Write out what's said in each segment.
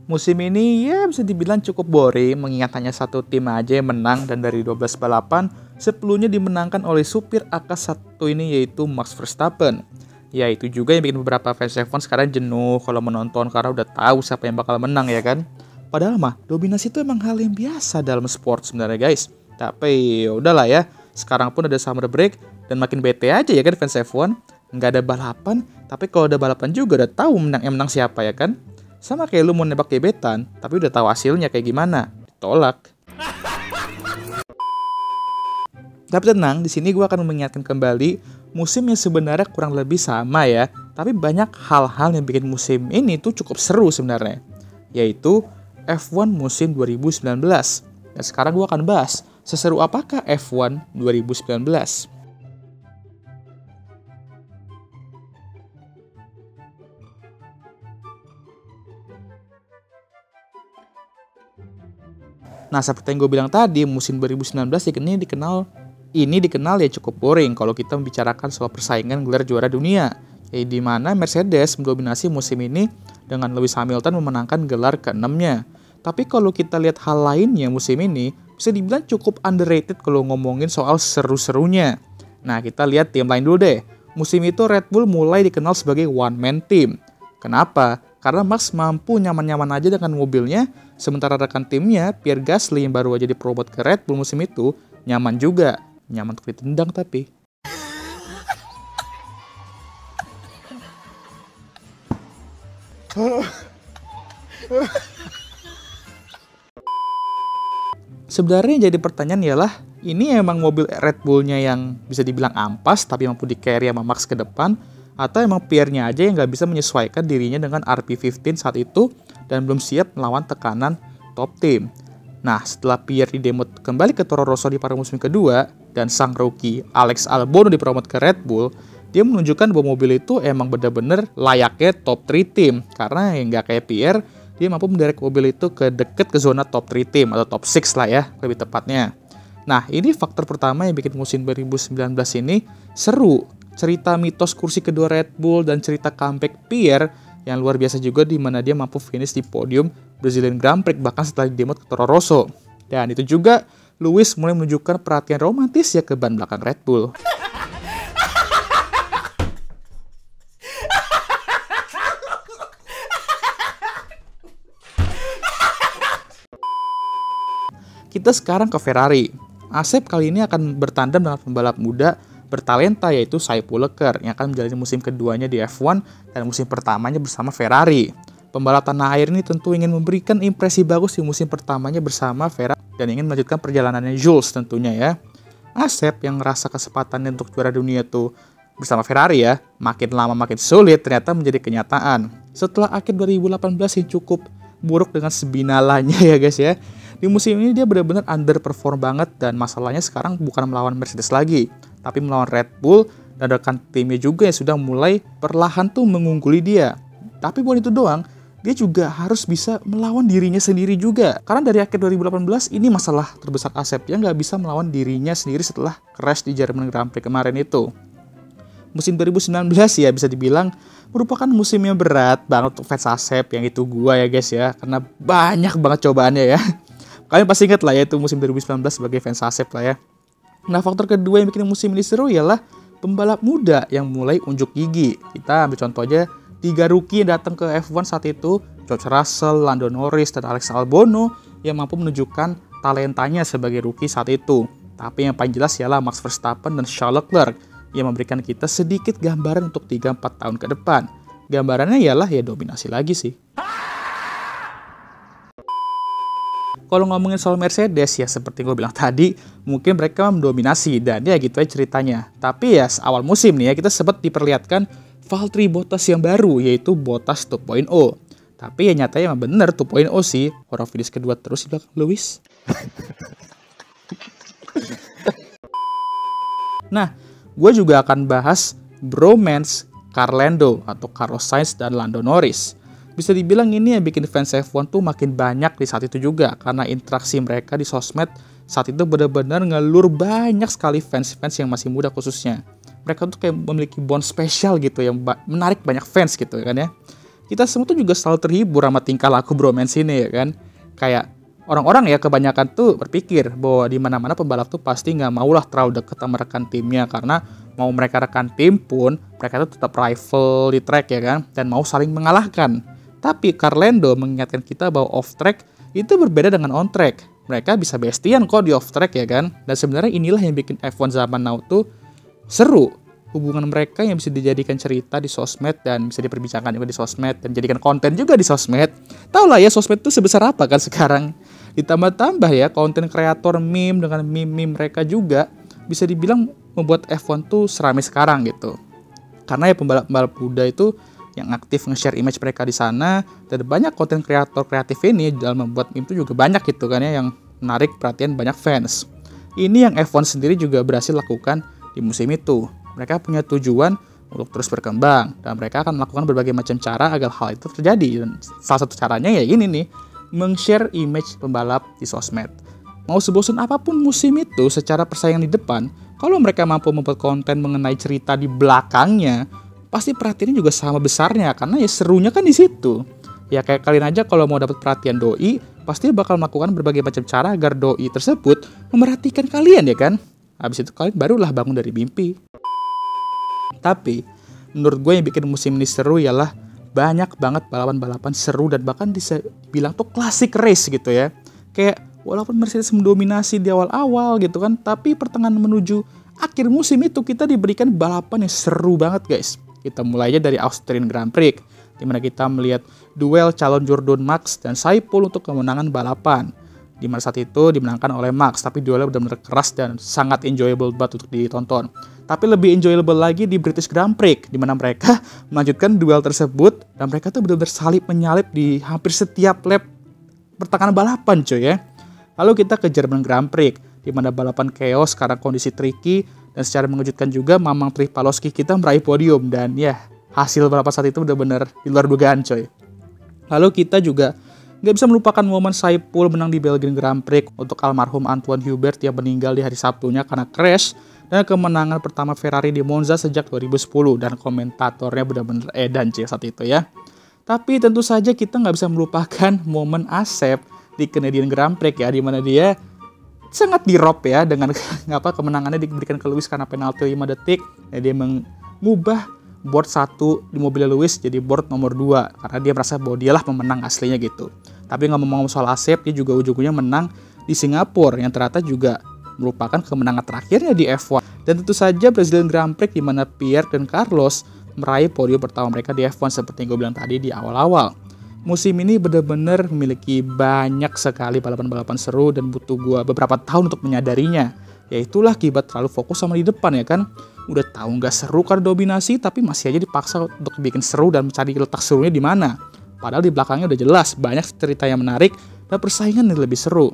Musim ini ya bisa dibilang cukup boring mengingat hanya satu tim aja yang menang dan dari 12 balapan, 10-nya dimenangkan oleh supir AK1 ini yaitu Max Verstappen. Ya itu juga yang bikin beberapa fans F1 sekarang jenuh kalau menonton karena udah tahu siapa yang bakal menang ya kan. Padahal mah dominasi itu emang hal yang biasa dalam sport sebenarnya guys. Tapi ya udahlah ya, sekarang pun ada summer break dan makin bete aja ya kan fans F1. Nggak ada balapan, tapi kalau ada balapan juga udah tahu yang menang siapa ya kan. Sama kayak lu mau nembak gebetan, tapi udah tahu hasilnya kayak gimana. Ditolak. Tapi tenang, di sini gue akan mengingatkan kembali musim yang sebenarnya kurang lebih sama ya. Tapi banyak hal-hal yang bikin musim ini tuh cukup seru sebenarnya. Yaitu F1 musim 2019. Dan sekarang gue akan bahas seseru apakah F1 2019. Nah, seperti yang gue bilang tadi, musim 2019 ini dikenal ya cukup boring kalau kita membicarakan soal persaingan gelar juara dunia. Di mana Mercedes mendominasi musim ini dengan Lewis Hamilton memenangkan gelar ke-6-nya. Tapi kalau kita lihat hal lainnya musim ini, bisa dibilang cukup underrated kalau ngomongin soal seru-serunya. Nah, kita lihat tim lain dulu deh. Musim itu Red Bull mulai dikenal sebagai one-man team. Kenapa? Karena Max mampu nyaman-nyaman aja dengan mobilnya, sementara rekan timnya, Pierre Gasly yang baru aja dipromot ke Red Bull musim itu, nyaman juga. Nyaman untuk ditendang tapi. Sebenarnya yang jadi pertanyaan ialah, ini emang mobil Red Bull-nya yang bisa dibilang ampas tapi mampu di-carry sama Max ke depan, atau emang Pierre-nya aja yang nggak bisa menyesuaikan dirinya dengan RP15 saat itu dan belum siap melawan tekanan top team. Nah, setelah Pierre didemot kembali ke Toro Rosso di paruh musim kedua dan sang rookie Alex Albon dipromot ke Red Bull, dia menunjukkan bahwa mobil itu emang benar-benar layaknya top 3 tim karena yang nggak kayak Pierre, dia mampu menderek mobil itu ke deket ke zona top 3 tim atau top 6 lah ya, lebih tepatnya. Nah, ini faktor pertama yang bikin musim 2019 ini seru. Cerita mitos kursi kedua Red Bull dan cerita comeback Pierre yang luar biasa juga di mana dia mampu finish di podium Brazilian Grand Prix bahkan setelah didemot ke Toro Rosso. Dan itu juga Lewis mulai menunjukkan perhatian romantis ya ke ban belakang Red Bull. Kita sekarang ke Ferrari. Asep kali ini akan bertandem dengan pembalap muda bertalenta yaitu Sainz Leclerc yang akan menjalani musim keduanya di F1 dan musim pertamanya bersama Ferrari. Pembalap tanah air ini tentu ingin memberikan impresi bagus di musim pertamanya bersama Ferrari dan ingin melanjutkan perjalanannya Jules tentunya ya. Asep yang ngerasa kesempatannya untuk juara dunia tuh bersama Ferrari ya, makin lama makin sulit ternyata menjadi kenyataan. Setelah akhir 2018 yang cukup buruk dengan sebinalanya ya guys ya. Di musim ini dia benar-benar underperform banget dan masalahnya sekarang bukan melawan Mercedes lagi, tapi melawan Red Bull dan rekan timnya juga yang sudah mulai perlahan tuh mengungguli dia. Tapi bukan itu doang, dia juga harus bisa melawan dirinya sendiri juga. Karena dari akhir 2018 ini masalah terbesar Asep, yang nggak bisa melawan dirinya sendiri setelah crash di Jerman Grand Prix kemarin itu. Musim 2019 ya bisa dibilang merupakan musim yang berat banget untuk fans Asep, yang itu gua ya guys ya, karena banyak banget cobaannya ya. Kalian pasti ingat lah ya itu musim 2019 sebagai fans Asep lah ya. Nah, faktor kedua yang bikin musim ini seru ialah pembalap muda yang mulai unjuk gigi. Kita ambil contoh aja 3 rookie yang datang ke F1 saat itu, George Russell, Lando Norris, dan Alex Albon yang mampu menunjukkan talentanya sebagai rookie saat itu. Tapi yang paling jelas ialah Max Verstappen dan Charles Leclerc yang memberikan kita sedikit gambaran untuk 3-4 tahun ke depan. Gambarannya ialah ya dominasi lagi sih. Kalau ngomongin soal Mercedes ya seperti gue bilang tadi, mungkin mereka mendominasi dan ya gitu aja ceritanya. Tapi ya awal musim nih ya kita sempat diperlihatkan Valtteri Bottas yang baru yaitu Bottas 2.0. Tapi ya nyatanya emang bener 2.0 sih, orang finish kedua terus di belakang Lewis. Nah, gue juga akan bahas bromance Carlando atau Carlos Sainz dan Lando Norris. Bisa dibilang ini yang bikin fans F1 tuh makin banyak di saat itu juga, karena interaksi mereka di sosmed saat itu benar-benar ngelur banyak sekali fans-fans yang masih muda khususnya. Mereka tuh kayak memiliki bond spesial gitu yang menarik banyak fans gitu kan ya. kita semua tuh juga selalu terhibur sama tingkah laku bromance ini ya kan. Kayak orang-orang ya kebanyakan tuh berpikir bahwa di mana-mana pembalap tuh pasti nggak maulah terlalu deket sama rekan timnya, karena mau mereka rekan tim pun mereka tuh tetap rival di track ya kan, dan mau saling mengalahkan. Tapi Carlando mengingatkan kita bahwa off track itu berbeda dengan on track. Mereka bisa bestian kok di off track ya kan. Dan sebenarnya inilah yang bikin F1 zaman now tuh seru. Hubungan mereka yang bisa dijadikan cerita di sosmed dan bisa diperbincangkan juga di sosmed dan jadikan konten juga di sosmed. Tahu lah ya sosmed tuh sebesar apa kan sekarang. Ditambah-tambah ya konten kreator meme dengan meme mereka juga bisa dibilang membuat F1 tuh seramai sekarang gitu. Karena ya pembalap-pembalap muda itu yang aktif nge-share image mereka di sana, dan banyak konten kreator kreatif ini dalam membuat meme itu juga banyak gitu kan ya, yang menarik perhatian banyak fans. Ini yang F1 sendiri juga berhasil lakukan di musim itu. Mereka punya tujuan untuk terus berkembang, dan mereka akan melakukan berbagai macam cara agar hal itu terjadi. Dan salah satu caranya ya ini nih, meng-share image pembalap di sosmed. Mau sebosan apapun musim itu secara persaingan di depan, kalau mereka mampu membuat konten mengenai cerita di belakangnya, pasti perhatiannya juga sama besarnya, karena ya serunya kan di situ. Ya kayak kalian aja kalau mau dapat perhatian doi, pasti bakal melakukan berbagai macam cara agar doi tersebut memerhatikan kalian ya kan. Habis itu kalian barulah bangun dari mimpi. Tapi menurut gue yang bikin musim ini seru ialah banyak banget balapan-balapan seru dan bahkan bisa dibilang tuh klasik race gitu ya. Kayak walaupun Mercedes mendominasi di awal-awal gitu kan, tapi pertengahan menuju akhir musim itu kita diberikan balapan yang seru banget guys. Kita mulai aja dari Austrian Grand Prix, di mana kita melihat duel calon Jordan Max dan Saipul untuk kemenangan balapan. Di mana saat itu dimenangkan oleh Max, tapi duelnya benar-benar keras dan sangat enjoyable banget untuk ditonton. Tapi lebih enjoyable lagi di British Grand Prix, di mana mereka melanjutkan duel tersebut dan mereka tuh benar-benar salip-menyalip di hampir setiap lap pertengahan balapan cuy ya. Lalu kita ke Jerman Grand Prix, di mana balapan chaos karena kondisi tricky, dan secara mengejutkan juga Mamang Tripalowski kita meraih podium, dan ya hasil balapan saat itu benar-benar di luar dugaan coy. Lalu kita juga nggak bisa melupakan momen Saipul menang di Belgian Grand Prix untuk almarhum Antoine Hubert yang meninggal di hari Sabtunya karena crash, dan kemenangan pertama Ferrari di Monza sejak 2010, dan komentatornya benar-benar edan cuy saat itu ya. Tapi tentu saja kita nggak bisa melupakan momen Asep di Canadian Grand Prix ya, di mana dia sangat di-rob ya dengan kemenangannya diberikan ke Lewis karena penalti 5 detik. Ya, dia mengubah board 1 di mobil Lewis jadi board nomor 2 karena dia merasa bahwa dialah pemenang aslinya gitu. Tapi ngomong-ngomong soal Asep, dia juga ujung-ujungnya menang di Singapura yang ternyata juga merupakan kemenangan terakhirnya di F1. Dan tentu saja Brazilian Grand Prix di mana Pierre dan Carlos meraih podium pertama mereka di F1 seperti yang gue bilang tadi di awal-awal. Musim ini benar-benar memiliki banyak sekali balapan-balapan seru dan butuh gue beberapa tahun untuk menyadarinya. Ya itulah akibat terlalu fokus sama di depan ya kan. Udah tahu nggak seru karena dominasi, tapi masih aja dipaksa untuk bikin seru dan mencari letak serunya di mana. Padahal di belakangnya udah jelas banyak cerita yang menarik dan persaingan yang lebih seru.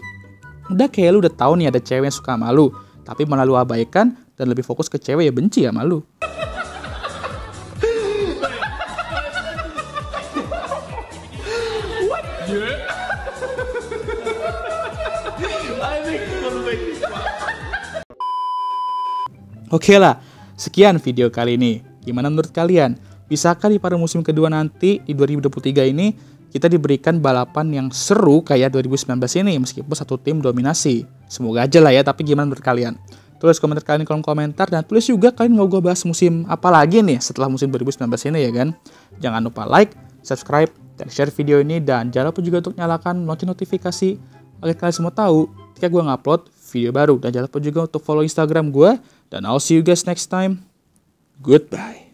Udah kayak lu udah tahu nih ada cewek yang suka sama lu, tapi malah lu abaikan dan lebih fokus ke cewek ya benci sama lu. Oke lah, sekian video kali ini. Gimana menurut kalian? Bisakah di pada musim kedua nanti di 2023 ini kita diberikan balapan yang seru kayak 2019 ini meskipun satu tim dominasi? Semoga aja lah ya, tapi gimana menurut kalian? Tulis komentar kalian di kolom komentar, dan tulis juga kalian mau gue bahas musim apa lagi nih setelah musim 2019 ini ya kan? Jangan lupa like, subscribe, dan share video ini, dan jangan lupa juga untuk nyalakan lonceng notifikasi agar kalian semua tahu ketika gue ngupload video baru. Dan jangan lupa juga untuk follow Instagram gue, dan I'll see you guys next time. Goodbye.